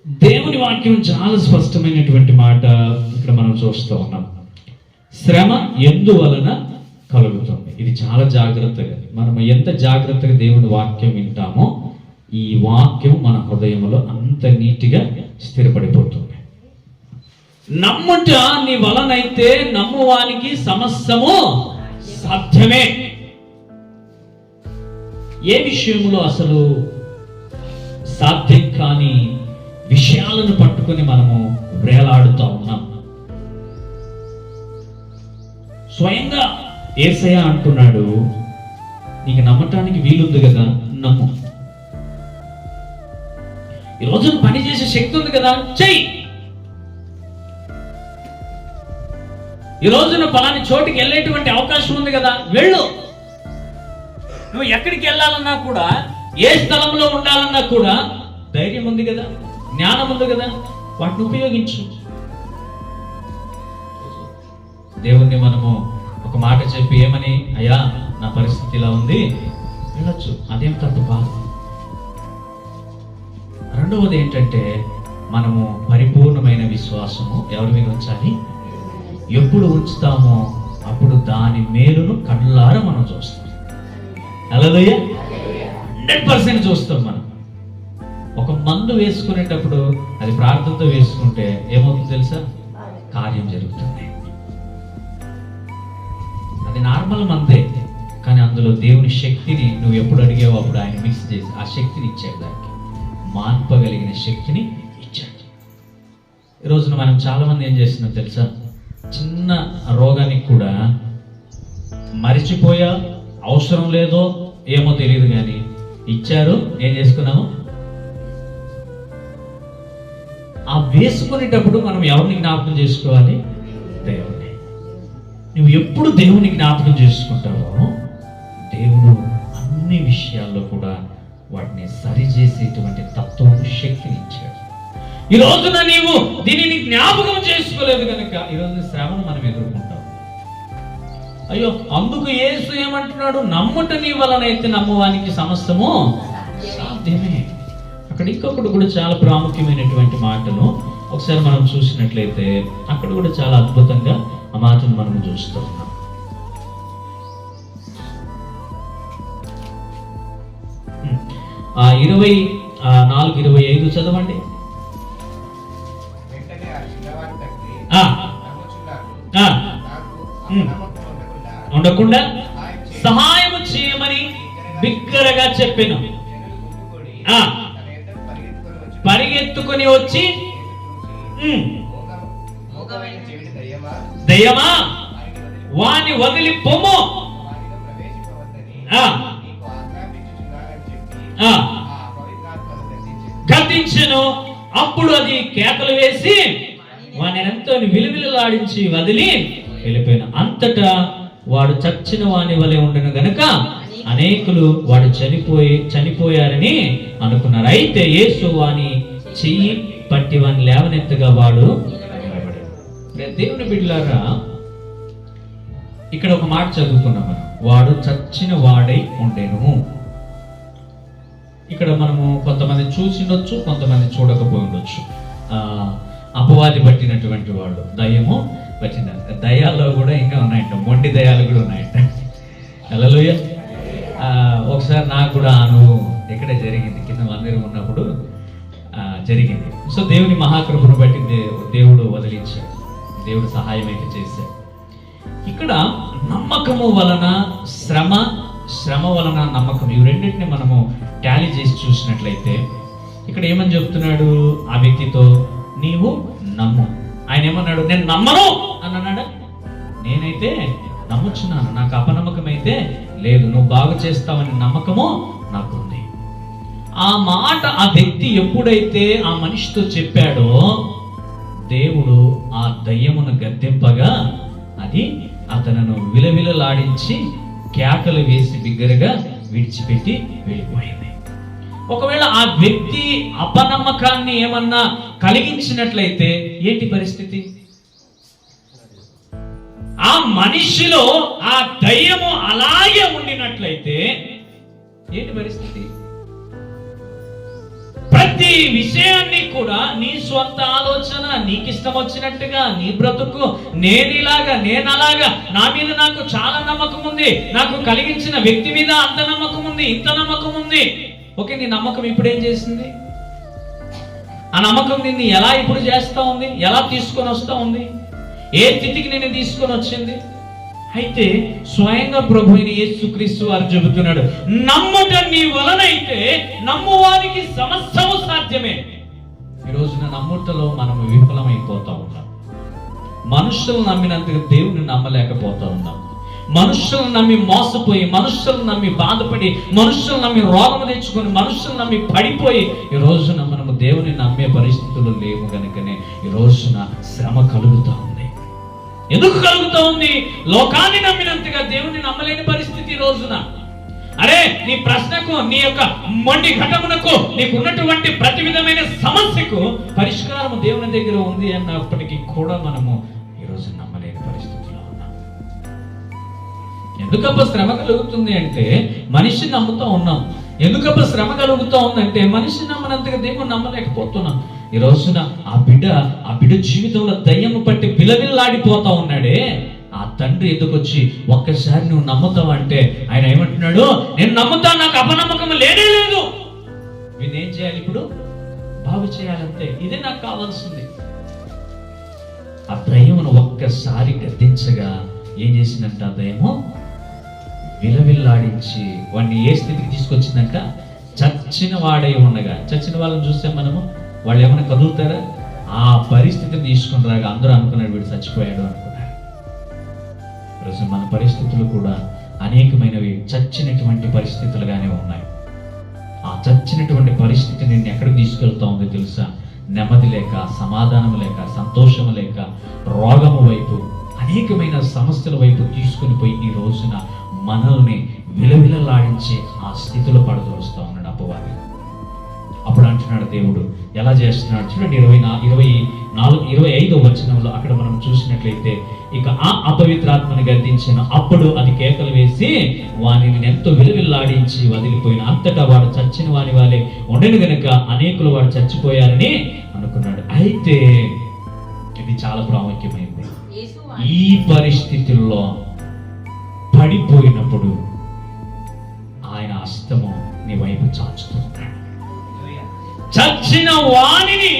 దేవుని వాక్యం చాలా స్పష్టమైనటువంటి మాట ఇక్కడ మనం చూస్తూ ఉన్నాం. శ్రమ ఎందువలన కలుగుతుంది. ఇది చాలా జాగ్రత్తగా, మనం ఎంత జాగ్రత్తగా దేవుని వాక్యం వింటామో ఈ వాక్యం మన హృదయంలో అంత నీటిగా స్థిరపడిపోతుంది. నమ్ముట నీ వలనైతే నమ్మువానికి సమస్తము సాధ్యమే. ఏ విషయంలో అసలు సాధ్యం కాని విషయాలను పట్టుకొని మనము వేలాడుతూ ఉన్నాం. స్వయంగా యేసయ్య అంటున్నాడు, నీకు నమ్మటానికి వీలుంది కదా, నమ్ము. ఈ రోజున పని చేసే శక్తి ఉంది కదా, చెయ్యి. ఈ రోజున పలాని చోటికి వెళ్ళేటువంటి అవకాశం ఉంది కదా, వెళ్ళు. నువ్వు ఎక్కడికి వెళ్ళాలన్నా కూడా, ఏ స్థలంలో ఉండాలన్నా కూడా ధైర్యం ఉంది కదా, జ్ఞానం ఉంది కదా, వాటిని ఉపయోగించు. దేవుణ్ణి మనము ఒక మాట చెప్పి ఏమని, అయ్యా నా పరిస్థితి ఇలా ఉంది, వెళ్ళొచ్చు, అదేం తప్పు కాదు. రెండవది ఏంటంటే, మనము పరిపూర్ణమైన విశ్వాసము ఎవరి మీద ఉంచాలి. ఎప్పుడు ఉంచుతామో అప్పుడు దాని మేలును కళ్ళారా మనం చూస్తాం. హల్లెలూయా. 100% చూస్తాం. మనం ఒక మందు వేసుకునేటప్పుడు అది ప్రార్థనతో వేసుకుంటే ఏమవుతుందో తెలుసా, కార్యం జరుగుతుంది. అది నార్మల్ మందే, కానీ అందులో దేవుని శక్తిని నువ్వు ఎప్పుడు అడిగావో అప్పుడు ఆయన మిక్స్ చేసి ఆ శక్తిని ఇచ్చాడు, దానికి మాన్పగలిగిన శక్తిని ఇచ్చాడు. ఈ రోజున మనం చాలా మంది ఏం చేస్తున్నాం తెలుసా, చిన్న రోగానికి కూడా మరిచిపోయా, అవసరం లేదో ఏమో తెలియదు కానీ ఇచ్చారు, ఏం చేసుకున్నాము. ఆ వేసుకునేటప్పుడు మనం ఎవరిని జ్ఞాపకం చేసుకోవాలి, దేవుని. నువ్వు ఎప్పుడు దేవుని జ్ఞాపకం చేసుకుంటావో దేవుడు అన్ని విషయాల్లో కూడా వాటిని సరిచేసేటువంటి తత్వం, శక్తిని ఇచ్చాడు. ఈ రోజున నీవు దీనిని జ్ఞాపకం చేసుకోలేదు కనుక ఈ రోజు శ్రమను మనం ఎదుర్కొంటాం. అయ్యో, అందుకు యేసు ఏమంటున్నాడు, నమ్ముట నీ వలనైతే నమ్మువానికి సమస్తము సాధ్యమే. అక్కడ ఇంకొకటి కూడా చాలా ప్రాముఖ్యమైనటువంటి మాటను ఒకసారి మనం చూసినట్లయితే అక్కడ కూడా చాలా అద్భుతంగా ఆ మాటను మనం చూస్తూ ఉన్నాం. ఆ 24-25 చదవండి. ఉండకుండా సహాయము చేయమని బిగ్గరగా చెప్పాను. పరిగెత్తుకొని వచ్చి, దయ్యమా వాణ్ణి వదిలి పొమ్ము, గద్దించెను. అప్పుడు అది కేకలు వేసి వాని ఎంతో విలువిలాడించి వదిలి వెళ్ళిపోయిన. అంతటా వాడు చచ్చిన వాని వలె ఉండను గనక అనేకులు వాడు చనిపోయారని అనుకున్నారు. అయితే యేసు వాని చెయ్యి పట్టి వాని లేవనెత్తగా వాడు దేవుని బిడ్డలారా, ఇక్కడ ఒక మాట చదువుకున్నాం మనం, వాడు చచ్చిన వాడై ఉండెను. ఇక్కడ మనము కొంతమంది చూసిండొచ్చు, కొంతమంది చూడకపోయి ఉండొచ్చు. అపవాది పట్టినటువంటి వాళ్ళు, దయ్యము పట్టిన దయ్యాల్లో కూడా ఇంకా ఉన్నాయంట, మొండి దయ్యాలు కూడా ఉన్నాయంట. హల్లెలూయా. ఒకసారి నాకు కూడా అనుభవం ఇక్కడే జరిగింది, కింద మందిరం ఉన్నప్పుడు జరిగింది. సో దేవుని మహాకృపను బట్టి దేవుడు వదిలించాడు, దేవుడు సహాయం అయితే చేశాడు. ఇక్కడ నమ్మకము వలన శ్రమ వలన నమ్మకం, ఇవి రెండింటిని మనము టాలీ చేసి చూసినట్లయితే ఇక్కడ ఏమని చెప్తున్నాడు ఆ వ్యక్తితో, నీవు నమ్ము. ఆయన ఏమన్నాడు, నేను నమ్మను అని అన్నాడా? నేనైతే నమ్ముచున్నాను, నాకు అపనమ్మకం అయితే లేదు, నువ్వు బాగు చేస్తావని నమ్మకము నాకుంది. ఆ మాట ఆ వ్యక్తి ఎప్పుడైతే ఆ మనిషితో చెప్పాడో దేవుడు ఆ దయ్యమును గద్దెంపగా అది అతను విలవిలలాడించి కేకలు వేసి బిగ్గరగా విడిచిపెట్టి వెళ్ళిపోయింది. ఒకవేళ ఆ వ్యక్తి అపనమ్మకాన్ని ఏమన్నా కలిగించినట్లయితే ఏంటి పరిస్థితి? ఆ మనిషిలో ఆ దయ్యము అలాగే ఉండినట్లయితే ఏంటి పరిస్థితి? ప్రతి విషయాన్ని కూడా నీ స్వంత ఆలోచన, నీకు ఇష్టం వచ్చినట్టుగా నీ బ్రతుకు, నేను అలాగా, నా మీద నాకు చాలా నమ్మకం ఉంది, నాకు కలిగించిన వ్యక్తి మీద అంత నమ్మకం ఉంది, ఇంత నమ్మకం ఉంది. ఓకే, నీ నమ్మకం ఇప్పుడేం చేసింది? ఆ నమ్మకం నిన్ను ఎలా ఇప్పుడు చేస్తా ఉంది? ఎలా తీసుకొని వస్తా ఉంది? ఏ స్థితికి నిన్ను తీసుకొని వచ్చింది? అయితే స్వయంగా ప్రభు అయిన యేసుక్రీస్తు వారు చెబుతున్నాడు, నమ్ముట నీ వలనైతే నమ్మువానికి సమస్తము సాధ్యమే. ఈ రోజున నమ్ముటలో మనము విఫలమైపోతా ఉన్నాం. మనుషులు నమ్మినంతగా దేవుని నమ్మలేకపోతా ఉన్నాం. మనుషులను నమ్మి మోసపోయి, మనుషులను నమ్మి బాధపడి, మనుషులను నమ్మి రోగం తెచ్చుకొని, మనుషులను నమ్మి పడిపోయి ఈ రోజున మనము దేవుని నమ్మే పరిస్థితులు లేవు కనుకనే ఈ రోజున శ్రమ కలుగుతా ఉంది. ఎందుకు కలుగుతా ఉంది? లోకాన్ని నమ్మినంతగా దేవుని నమ్మలేని పరిస్థితి ఈ రోజున. అరే, నీ ప్రశ్నకు, నీ యొక్క మొండి ఘటమునకు, నీకు ఉన్నటువంటి ప్రతి విధమైన సమస్యకు పరిష్కారం దేవుని దగ్గర ఉంది అన్నప్పటికీ కూడా మనము ఈ రోజు నమ్మలేని పరిస్థితిలో ఉన్నాం. ఎందుకప్ప శ్రమ కలుగుతుంది అంటే మనిషి నమ్ముతూ ఉన్నాం. ఎందుకప్ప శ్రమ కలుగుతూ ఉందంటే మనిషి నమ్మనంతగా దేవుని నమ్మలేకపోతున్నాం. ఈ రోజున ఆ బిడ్డ జీవితంలో దయ్యము పట్టి బిలబిల్లాడిపోతా ఉన్నాడే, ఆ తండ్రి ఎదుకొచ్చి ఒక్కసారి నువ్వు నమ్ముతావంటే ఆయన ఏమంటున్నాడు? నేను నమ్ముతా, నాకు అపనమ్మకం లేనే లేదు. వీనేం చేయాలి? ఇప్పుడు బాగు చేయాలంటే ఇదే నాకు కావాల్సింది. ఆ దయ్యమును ఒక్కసారి గద్దించగా ఏం చేసిందంట? ఆ దయ్యము విలవిల్లాడించి వాడిని ఏ స్థితికి తీసుకొచ్చిందంట? చచ్చిన వాడై ఉండగా. చచ్చిన వాళ్ళని చూస్తే మనము, వాళ్ళు ఏమైనా కదులుతారా? ఆ పరిస్థితిని తీసుకుని రాగా అందరూ అనుకున్నారు వీడు చచ్చిపోయాడు అనుకున్నారు. ఈరోజు మన పరిస్థితులు కూడా అనేకమైనవి చచ్చినటువంటి పరిస్థితులుగానే ఉన్నాయి. ఆ చచ్చినటువంటి పరిస్థితి నిన్ను ఎక్కడికి తీసుకెళ్తా ఉంది తెలుసా? నెమ్మది లేక, సమాధానం లేక, సంతోషం లేక, రోగము వైపు, అనేకమైన సమస్యల వైపు తీసుకుని పోయి ఈ రోజున మనల్ని విలవిలలాడించే ఆ స్థితిలో పడదోలుస్తూ ఉన్నాడు అపవాది. అప్పుడు అంటున్నాడు దేవుడు, ఎలా చేస్తున్నాడు చూడండి. 25వ వచనంలో అక్కడ మనం చూసినట్లయితే, ఇక ఆ అపవిత్రాత్మని గద్దించిన అప్పుడు అది కేకలు వేసి వానిని ఎంతో విలువిల్లాడించి వదిలిపోయిన అంతటా వాడు చచ్చిన వాని వాలే ఉండను గనుక అనేకులు వాడు చచ్చిపోయారని అనుకున్నాడు. అయితే ఇది చాలా ప్రాముఖ్యమైనది. ఈ పరిస్థితుల్లో పడిపోయినప్పుడు ఆయన హస్తము నీ వైపు చాచుతున్నాడు. చచ్చిన వాణిని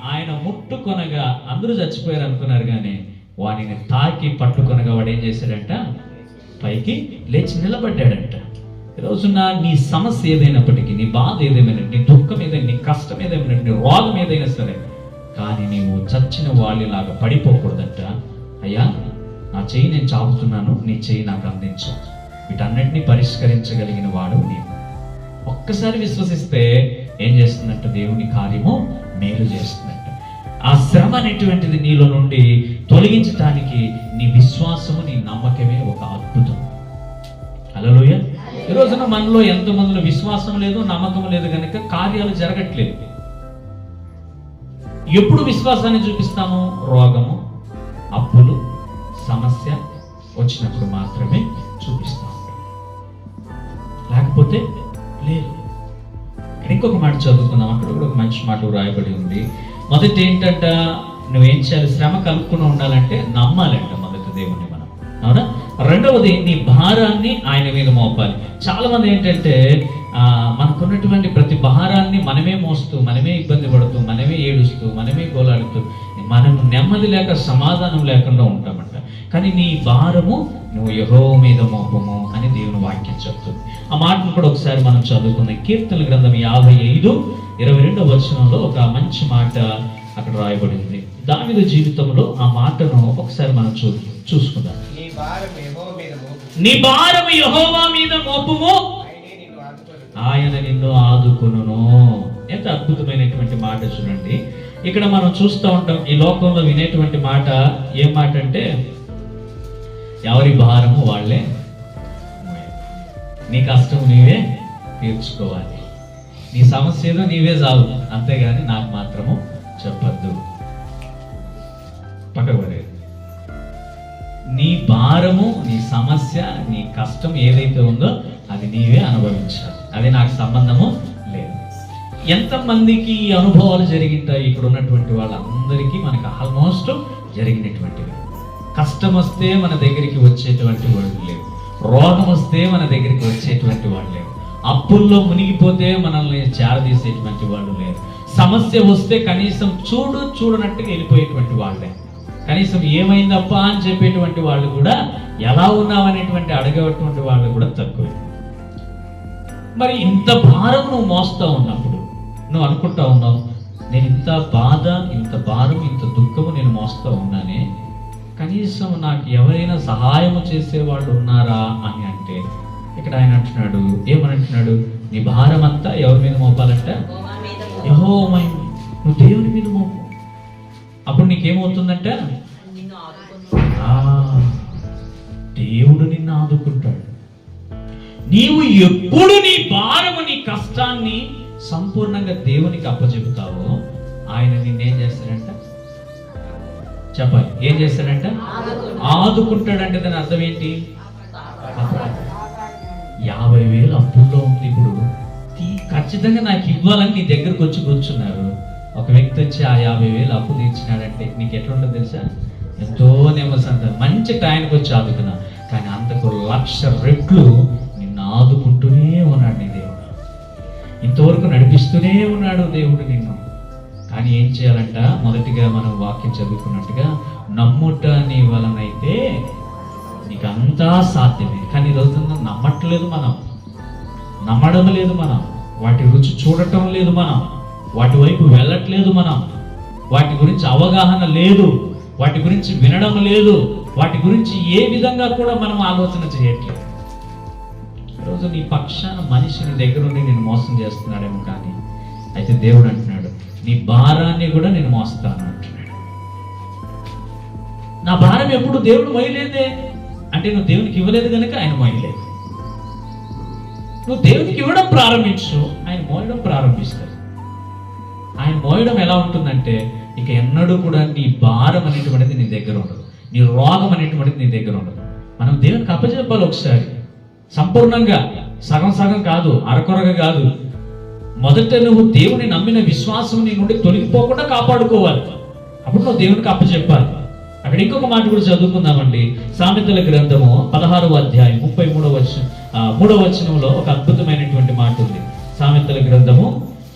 ఆయన ముట్టుకొనగా, అందరూ చచ్చిపోయారు అనుకున్నారు కానీ వాణిని తాకి పట్టుకొనగా వాడు ఏం చేశాడంట? పైకి లేచి నిలబడ్డాడంట. ఈరోజున నీ సమస్య ఏదైనప్పటికీ, నీ బాధ ఏదైనా, నీ దుఃఖం ఏదైనా, నీ కష్టం ఏదైనా, నీ రోగం ఏదైనా సరే, కానీ నీవు చచ్చిన వాళ్ళలాగా పడిపోకూడదంట. అయ్యా, నా చెయ్యి నేను చాపుతున్నాను, నీ చెయ్యి నాకు అందించు. వీటన్నిటినీ పరిష్కరించగలిగిన వాడు నీవు. ఒక్కసారి విశ్వసిస్తే ఏం చేస్తుందంట? దేవుని కార్యము మేలు చేస్తుందంట. ఆ శ్రమ అనేటువంటిది నీలో నుండి తొలగించడానికి నీ విశ్వాసము, నీ నమ్మకమే ఒక అద్భుతం. హల్లెలూయా. ఈ రోజున మనలో ఎంతో మందిలో విశ్వాసం లేదు, నమ్మకం లేదు కనుక కార్యాలు జరగట్లేదు. ఎప్పుడు విశ్వాసాన్ని చూపిస్తాము? రోగము, అప్పులు, సమస్య వచ్చినప్పుడు మాత్రమే చూపిస్తాం, లేకపోతే లేదు. ఇంకొక మాట చదువుకుందాం. అక్కడ కూడా ఒక మంచి మాట రాయబడి ఉంది. మొదటి ఏంటంట? నువ్వేం చేయాలి? శ్రమ కలుపుకుని ఉండాలంటే నమ్మాలంట మొదటి దేవుని మనం, అవునా? రెండవది నీ భారాన్ని ఆయన మీద మోపాలి. చాలా మంది ఏంటంటే మనకున్నటువంటి ప్రతి భారాన్ని మనమే మోస్తూ, మనమే ఇబ్బంది పడుతూ, మనమే ఏడుస్తూ, మనమే గోలాడుతూ, మనం నెమ్మది లేక సమాధానం లేకుండా ఉంటామంట. కానీ నీ భారము నువ్వు యెహోవా మీద మోపము అని దేవుని వాక్యం చెప్తుంది. ఆ మాటను కూడా ఒకసారి మనం చదువుకుందాం. కీర్తనల గ్రంథం 55:22 వచనంలో ఒక మంచి మాట అక్కడ రాయబడింది. దావీదు జీవితంలో ఆ మాటను ఒకసారి మనం చూసుకుందాం. నీ భారము యెహోవా మీద మోపము, ఆయన నిన్ను ఆదుకొనును. ఎంత అద్భుతమైనటువంటి మాట చూడండి. ఇక్కడ మనం చూస్తూ ఉంటాం, ఈ లోకంలో వినేటువంటి మాట ఏం మాట అంటే, ఎవరి భారము వాళ్ళే, నీ కష్టం నీవే తీర్చుకోవాలి, నీ సమస్య ఏదో నీవే చాలు, అంతేగాని నాకు మాత్రము చెప్పద్దు. పక్కబడేది నీ భారము, నీ సమస్య, నీ కష్టం ఏదైతే ఉందో అది నీవే అనుభవించాలి, అది నాకు సంబంధము లేదు. ఎంతమందికి ఈ అనుభవాలు జరిగింటాయి? ఇక్కడ ఉన్నటువంటి వాళ్ళందరికీ మనకు ఆల్మోస్ట్ జరిగినటువంటివి. కష్టం వస్తే మన దగ్గరికి వచ్చేటువంటి వాళ్ళు లేవు, రోగం వస్తే మన దగ్గరికి వచ్చేటువంటి వాళ్ళు లేరు, అప్పుల్లో మునిగిపోతే మనల్ని చేరదీసేటువంటి వాళ్ళు లేరు, సమస్య వస్తే కనీసం చూడనట్టుగా వెళ్ళిపోయేటువంటి వాళ్ళే, కనీసం ఏమైందప్పా అని చెప్పేటువంటి వాళ్ళు కూడా, ఎలా ఉన్నామనేటువంటి అడిగేటువంటి వాళ్ళు కూడా తక్కువే. మరి ఇంత భారం నువ్వు మోస్తా ఉన్నప్పుడు నువ్వు అనుకుంటా ఉన్నావు, నేను ఇంత బాధ, ఇంత భారం, ఇంత దుఃఖము నేను మోస్తా ఉన్నానే, కనీసం నాకు ఎవరైనా సహాయం చేసేవాళ్ళు ఉన్నారా అని అంటే, ఇక్కడ ఆయన అంటున్నాడు, ఏమనంటున్నాడు? నీ భారం అంతా ఎవరి మీద మోపాలంట? యెహోవా మీద. నువ్వు దేవుని మీద మోపు. అప్పుడు నీకేమవుతుందంట? దేవుడు నిన్ను ఆదుకుంటాడు. నీవు ఎప్పుడు నీ భారము, నీ కష్టాన్ని సంపూర్ణంగా దేవునికి అప్పచెబుతావో, ఆయన నిన్నేం చేస్తాడంట? చెప్పాలి, ఏం చేస్తాడంట? ఆదుకుంటాడంటే దాని అర్థం ఏంటి? 50,000 అప్పుల్లో ఉంది, ఇప్పుడు ఖచ్చితంగా నాకు ఇవ్వాలని నీ దగ్గరకు వచ్చి కూర్చున్నారు. ఒక వ్యక్తి వచ్చి ఆ 50,000 అప్పు తీర్చినాడంటే నీకు ఎట్లుంటుందో తెలుసా? ఎంతో నెమ్మసంత మంచి టైంకి వచ్చి ఆదుకున్నా, కానీ అంతకు 1,00,000 రెట్లు నిన్ను ఆదుకుంటూనే ఉన్నాడు నీ దేవుడు, ఇంతవరకు నడిపిస్తూనే ఉన్నాడు దేవుడు నిన్ను. కానీ ఏం చేయాలంట? మొదటిగా మనం వాక్యం చదువుకున్నట్టుగా, నమ్ముట నీ వలనైతే నీకు అంతా సాధ్యమే. కానీ ఈ రోజున నమ్మట్లేదు మనం, నమ్మడం లేదు మనం, వాటి రుచి చూడటం లేదు మనం, వాటి వైపు వెళ్ళట్లేదు మనం, వాటి గురించి అవగాహన లేదు, వాటి గురించి వినడం లేదు, వాటి గురించి ఏ విధంగా కూడా మనం ఆలోచన చేయట్లేదు. ఈరోజు నీ పక్షాన మనిషి నీ దగ్గర ఉండి నేను మోసం చేస్తున్నాడేమో, కానీ అయితే దేవుడు అంటున్నాడు, నీ భారాన్ని కూడా నేను మోస్తాను అంటున్నాడు. నా భారం ఎప్పుడు దేవుడు మోయలేదే అంటే, నువ్వు దేవునికి ఇవ్వలేదు కనుక ఆయన మోయలేదు. నువ్వు దేవునికి ఇవ్వడం ప్రారంభించు, ఆయన మోయడం ప్రారంభిస్తాడు. ఆయన మోయడం ఎలా ఉంటుందంటే, ఇక ఎన్నడూ కూడా నీ భారం అనేటువంటిది నీ దగ్గర ఉండదు, నీ రోగం అనేటువంటిది నీ దగ్గర ఉండదు. మనం దేవునికి అప్పచెప్పాలి ఒకసారి, సంపూర్ణంగా, సగం సగం కాదు, అరకొరగా కాదు. మొదట నువ్వు దేవుని నమ్మిన విశ్వాసం నీ నుండి తొలగిపోకుండా కాపాడుకోవాలి. అప్పుడు నువ్వు దేవునికి అప్పచెప్పాలి. అక్కడ ఇంకొక మాట కూడా చదువుకుందామండి. సామెతల గ్రంథము 16వ అధ్యాయం 33వ వచనంలో ఒక అద్భుతమైనటువంటి మాట ఉంది. సామెతల గ్రంథము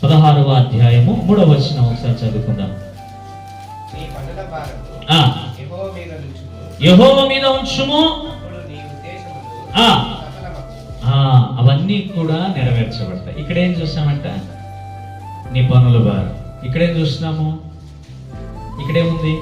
16వ అధ్యాయము 3వ వచనం ఒకసారి చదువుకుందాం. యెహోవా మీద ఉంచుము, అవన్నీ కూడా నెరవేర్చబడతాయి. ఇక్కడేం చూస్తామంట? నీ పనుల భారం. ఇక్కడేం చూస్తున్నాము? ఇక్కడేముంది?